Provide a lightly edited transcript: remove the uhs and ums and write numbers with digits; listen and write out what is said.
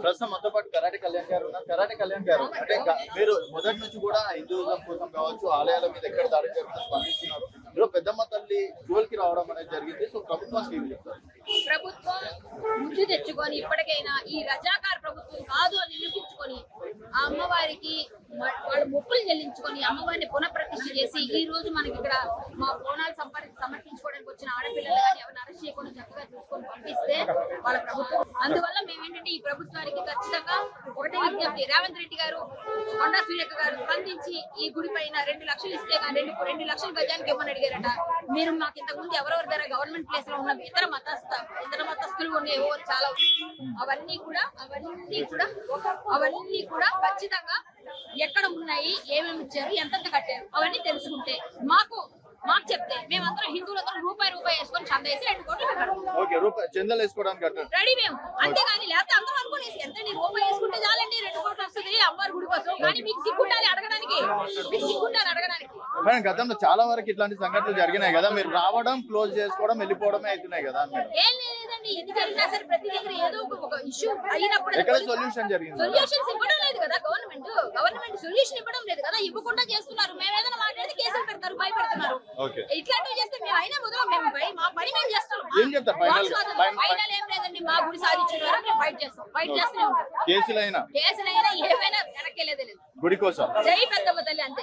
ప్రస్తుతం మనతో పాటు కరాటే కళ్యాణ్ గారు ఉన్నారు. కరాటే కళ్యాణ్ గారు అంటే మీరు మొదటి నుంచి కూడా హిందూయిజం కోసం కావచ్చు, ఆలయాల మీద ఎక్కడ దాడి జరుగుతుందో స్పందిస్తున్నారు. ఈరోజు పెద్దమ్మ తల్లి జోలికి రావడం అనేది జరిగింది. సో ప్రభుత్వానికి ఏం చెప్తారు? ప్రభుత్వం బుద్ధి తెచ్చుకొని ఇప్పటికైనా ఈ రజాకార ప్రభుత్వం కాదు అని నిరూపించుకొని ఆ అమ్మవారికి వాళ్ళు మొక్కులు చెల్లించుకొని అమ్మవారిని పునఃప్రతిష్ఠ చేసి ఈ రోజు మనకి ఇక్కడ మా బోనాలు సమర్పించుకోవడానికి వచ్చిన ఆడపిల్లలు కానీ ఎవరిని అరెస్ట్ చేయకుండా చక్కగా చూసుకొని పంపిస్తే వాళ్ళ ప్రభుత్వం. అందువల్ల మేమేంటంటే ఈ ప్రభుత్వానికి ఖచ్చితంగా ఒకటే విజ్ఞప్తి, రేవంత్ రెడ్డి గారు, కొండా సురేఖ గారు స్పందించి ఈ గుడి పైన 2 లక్షలు ఇస్తే కానీ 2 లక్షల గజానికి ఇవ్వమని అడిగారట. మీరు మాకు ఇంతకు ముందు ఎవరెవరి దగ్గర గవర్నమెంట్ ప్లేస్ లో ఉన్న ఇతర మతస్థులు ఉండేవో చాలా అవన్నీ కూడా ఖచ్చితంగా ఎక్కడ ఉన్నాయి, ఏమేమి ఇచ్చారు, ఎంతెంత కట్టారు అవన్నీ తెలుసుకుంటే మాకు చెప్తే మేమందరం హిందువులందరూ రూపాయి వేసుకొని చంద వేసి 2 కోట్లు చందాలు వేసుకోవడానికి రెడీ మేము. అంతేగాని లేకపోతే అందరూ అనుకునేసి ఎంత రూపాయి వేసుకుంటే చాలండి 2 కోట్లు వస్తుంది అమ్మవారి గుడి కోసం. కానీ మీకు సిగ్గుండాలి అడగడానికి, గతంలో చాలా వరకు ఇట్లాంటి సంఘటనలు జరిగినాయి కదా, మీరు రావడం క్లోజ్ చేసుకోవడం వెళ్ళిపోవడమే అవుతున్నాయి కదా. ఏం లేదండి, ఎన్ని జరిగినా సరే ప్రతి దగ్గర ఏదో ఒక ఇష్యూ అయినప్పుడు ఎక్కడ సొల్యూషన్ జరిగింది? సొల్యూషన్స్ ఇవ్వడం లేదు కదా గవర్నమెంట్ సొల్యూషన్ ఇవ్వడం లేదు కదా, ఇవ్వకుండా చేస్తున్నారు. మేము ఏదైనా మాట్లాడితే కేసులు పెడతారు, భయపెడుతున్నారు. ఇట్లాంటివి చేస్తే మేము అయినా మొదలు మా పని మేము చేస్తాం. ఫైనల్ ఏం లేదండి, మా గుడి సాధించిన వరకు మేము ఫైట్ చేస్తూనే ఉంటాం. కేసులైనా ఏమైనా వెనక్కి వెళ్ళేదే లేదు. గుడి కోసం జై పెద్దమ్మ తల్లి అంతే.